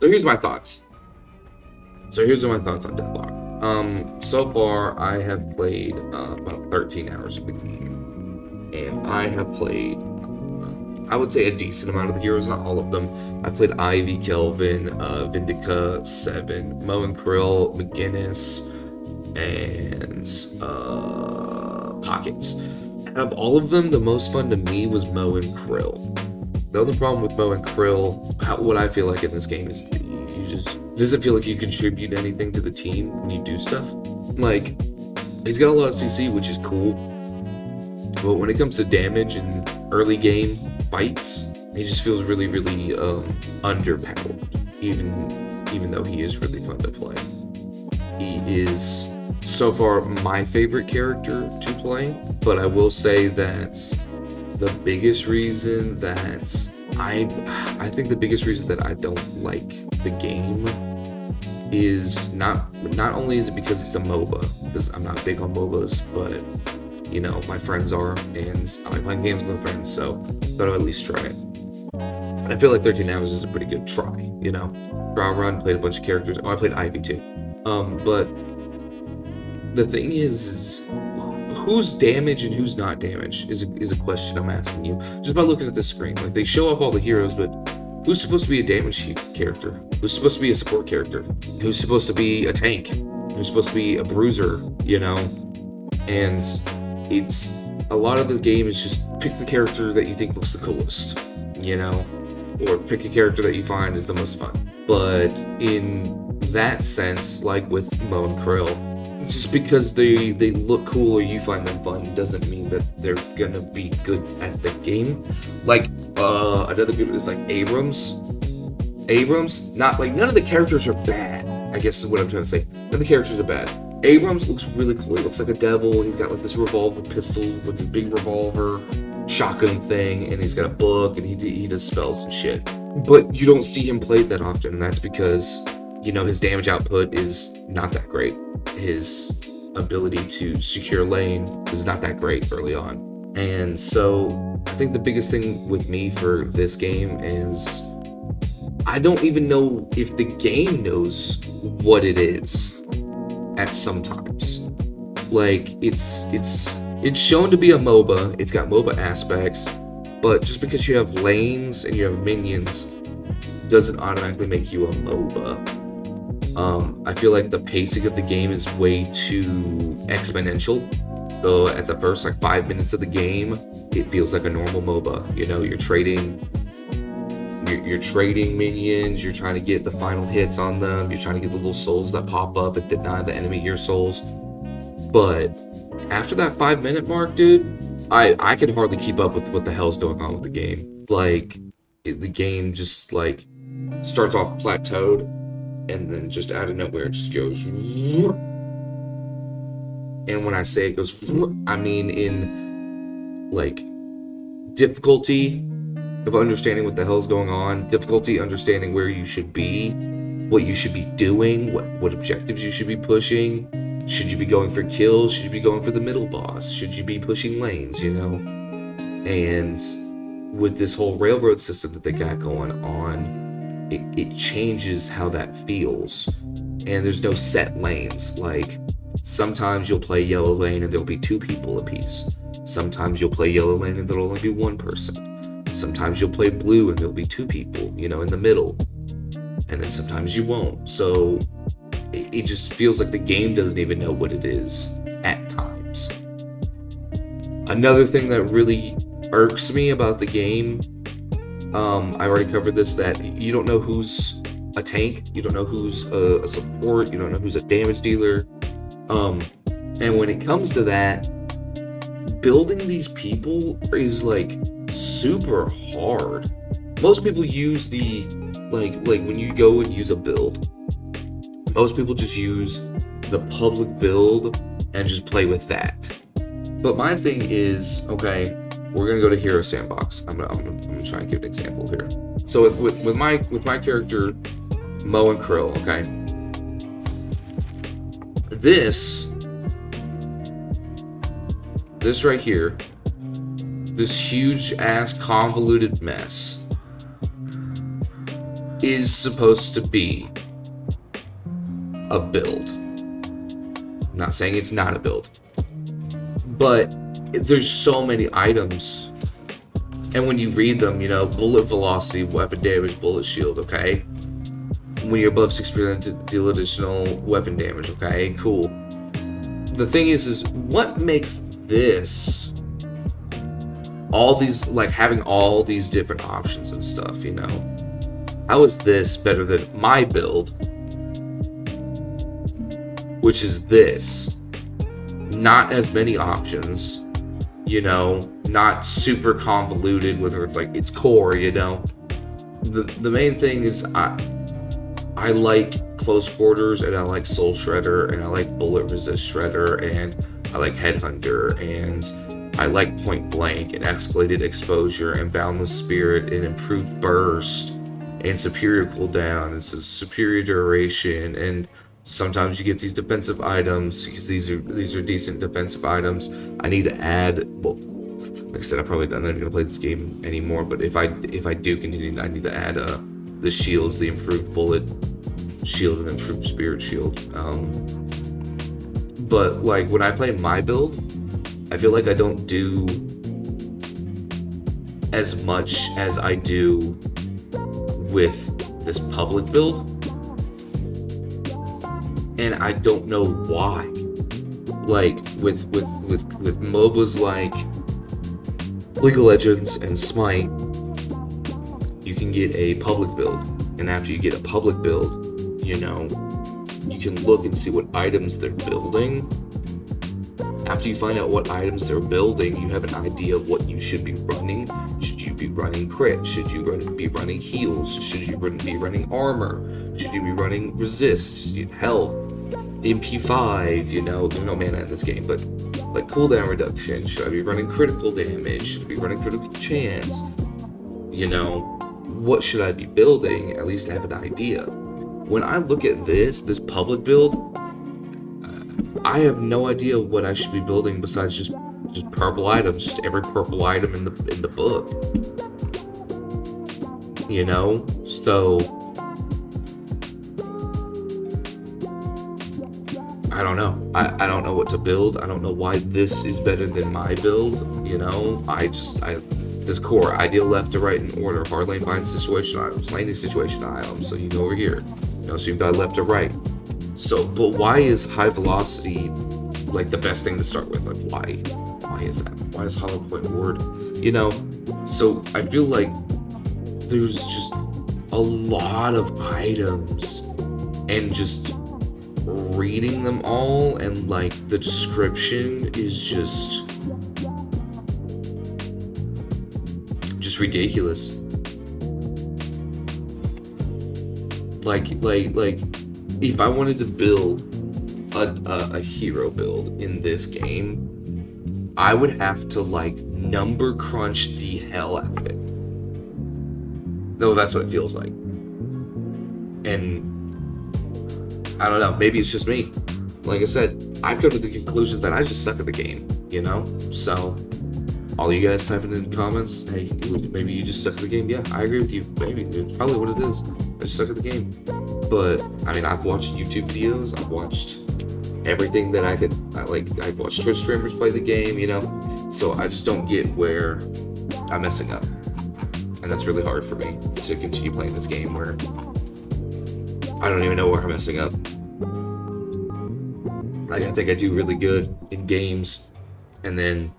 So here's my thoughts. Here's my thoughts on Deadlock. So far I have played about 13 hours of the game, and I have played, I would say, a decent amount of the heroes, not all of them. I played Ivy, Kelvin, Vindica, Seven, Mo and Krill, McGinnis, and Pockets. Out of all of them, the most fun to me was Mo and Krill. The only problem with Mo and Krill, what I feel like in this game is you just it doesn't feel like you contribute anything to the team when you do stuff. Like, he's got a lot of CC, which is cool, but when it comes to damage and early game fights, he just feels really, really underpowered. Even though he is really fun to play, he is so far my favorite character to play. But I will say that the biggest reason that I think the biggest reason that I don't like the game is not only is it because it's a MOBA, because I'm not big on MOBAs, but you know, my friends are, and I like playing games with my friends, so thought I'd at least try it. And I feel like 13 hours is a pretty good try, you know. Trial run, played a bunch of characters. Oh, I played Ivy too. But the thing is who's damaged and who's not damaged is a question I'm asking you just by looking at this screen. Like, they show off all the heroes, but who's supposed to be a damage character? Who's supposed to be a support character? Who's supposed to be a tank? Who's supposed to be a bruiser? You know, and it's a lot of the game is just pick the character that you think looks the coolest, you know, or pick a character that you find is the most fun. But in that sense, like with Mo and Krill, just because they look cool or you find them fun doesn't mean that they're gonna be good at the game. Like another good is like Abrams, not like, none of the characters are bad, I guess is what I'm trying to say. None of the characters are bad. Abrams looks really cool. He looks like a devil. He's got like this revolver pistol, like a big revolver shotgun thing, and he's got a book, and he does spells and shit. But you don't see him played that often, and that's because, you know, his damage output is not that great. His ability to secure lane is not that great early on. And so I think the biggest thing with me for this game is I don't even know if the game knows what it is at some times. Like, it's shown to be a MOBA, it's got MOBA aspects, but just because you have lanes and you have minions doesn't automatically make you a MOBA. I feel like the pacing of the game is way too exponential. So at the first like 5 minutes of the game, it feels like a normal MOBA. You know, you're trading minions, you're trying to get the final hits on them, you're trying to get the little souls that pop up and deny the enemy your souls. But after that 5-minute mark, dude, I can hardly keep up with what the hell's going on with the game. Like, the game just like starts off plateaued, and then just out of nowhere it just goes. And when I say it goes, I mean in like difficulty of understanding what the hell's going on, difficulty understanding where you should be, what you should be doing, what objectives you should be pushing. Should you be going for kills? Should you be going for the middle boss? Should you be pushing lanes, you know? And with this whole railroad system that they got going on, it changes how that feels. And there's no set lanes. Like, sometimes you'll play yellow lane and there'll be 2 people apiece. Sometimes you'll play yellow lane and there'll only be 1 person. Sometimes you'll play blue and there'll be 2 people, you know, in the middle. And then sometimes you won't. So it just feels like the game doesn't even know what it is at times. Another thing that really irks me about the game, I already covered this, that you don't know who's a tank, you don't know who's a support, you don't know who's a damage dealer. And when it comes to that, building these people is like super hard. Most people use the like when you go and use a build, most people just use the public build and just play with that. But my thing is, okay, we're gonna go to Hero Sandbox. I'm gonna try and give an example here. So with my character Mo and Krill, okay, this right here, this huge ass convoluted mess, is supposed to be a build. I'm not saying it's not a build, but there's so many items, and when you read them, bullet velocity, weapon damage, bullet shield, okay? When you're above 6%, deal additional weapon damage, okay? Cool. The thing is what makes this, all these, like, having all these different options and stuff, how is this better than my build, which is this? Not as many options, not super convoluted, whether it's like its core, The main thing is I like close quarters, and I like soul shredder, and I like bullet resist shredder, and I like headhunter, and I like point blank, and escalated exposure, and boundless spirit, and improved burst, and superior cooldown, and superior duration, and sometimes you get these defensive items because these are decent defensive items. I need to add, well, like I said, I'm not even gonna play this game anymore. But if I do continue, I need to add the shields, the improved bullet shield and improved spirit shield. But like when I play my build, I feel like I don't do as much as I do with this public build. And I don't know why. Like with MOBAs like League of Legends and Smite, you can get a public build, and after you get a public build, you can look and see what items they're building. After you find out what items they're building, you have an idea of what you should be running. Should you be running crit? Should you be running heals? Should you be running armor? Should you be running resist, health, MP5? There's no mana in this game, but like cooldown reduction. Should I be running critical damage? Should I be running critical chance? What should I be building? At least have an idea. When I look at this public build, I have no idea what I should be building besides just purple items, just every purple item in the book. So I don't know. I don't know what to build. I don't know why this is better than my build. This core, ideal left to right in order, hard lane bind situation items, landing situation items. So you go over here. So you've got left to right. So, but why is high velocity like the best thing to start with? Like, why is that? Why is hollow point ward? So I feel like there's just a lot of items, and just reading them all, and like the description is just ridiculous. Like if I wanted to build a hero build in this game, I would have to like number crunch the hell out of it. No, that's what it feels like. And I don't know, maybe it's just me. Like I said, I've come to the conclusion that I just suck at the game, So all you guys typing in comments, hey, maybe you just suck at the game. Yeah, I agree with you. Maybe it's probably what it is. I just suck at the game. But I mean, I've watched YouTube videos. I've watched everything that I could. I've watched Twitch streamers play the game. So I just don't get where I'm messing up, and that's really hard for me to continue playing this game where I don't even know where I'm messing up. Like, I think I do really good in games, and then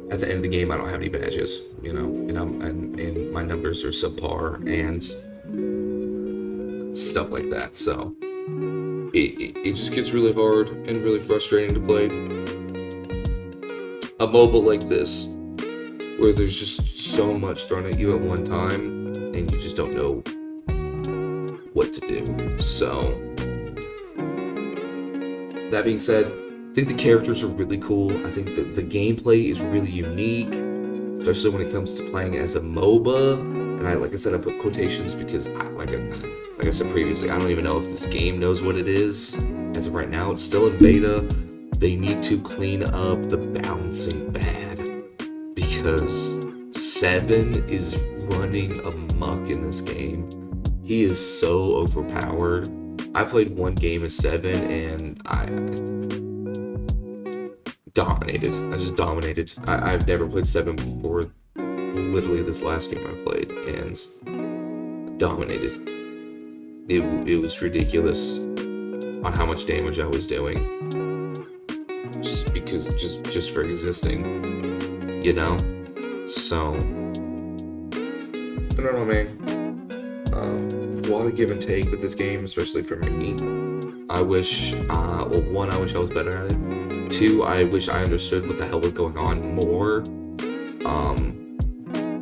at the end of the game, I don't have any badges, and my numbers are subpar and stuff like that. So it just gets really hard and really frustrating to play a MOBA like this, where there's just so much thrown at you at one time, and you just don't know what to do. So that being said, I think the characters are really cool. I think that the gameplay is really unique, especially when it comes to playing as a MOBA. And like I said, I put quotations because, like I said previously, I don't even know if this game knows what it is. As of right now, it's still in beta. They need to clean up the bouncing bad, because 7 is running amok in this game. He is so overpowered. I played one game of 7 and I dominated. I just dominated. I've never played 7 before. Literally this last game I played and dominated. It was ridiculous on how much damage I was doing. Just for existing, you know? So I don't know, man. A lot of give and take with this game, especially for me. I wish, well, one, I wish I was better at it. Two, I wish I understood what the hell was going on more.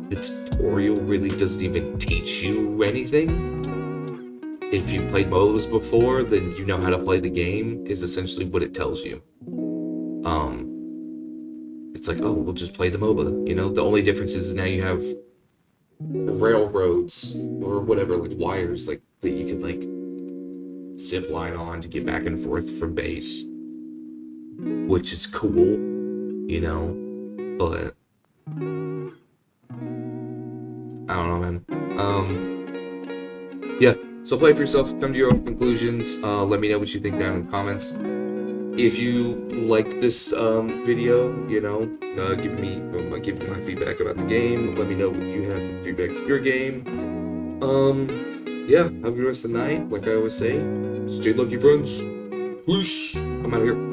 The tutorial really doesn't even teach you anything. If you've played MOBAs before, then you know how to play the game, is essentially what it tells you. It's like, oh, we'll just play the MOBA, you know? The only difference is now you have railroads or whatever, like wires, like that you can like zip line on to get back and forth from base, which is cool, you know? But I don't know, man. Yeah, so play it for yourself, come to your own conclusions. Let me know what you think down in the comments. If you liked this video, you know, give me my feedback about the game. Let me know what you have for feedback of your game. Yeah, have a good rest of the night. Like I always say, stay lucky, friends. Peace. I'm out of here.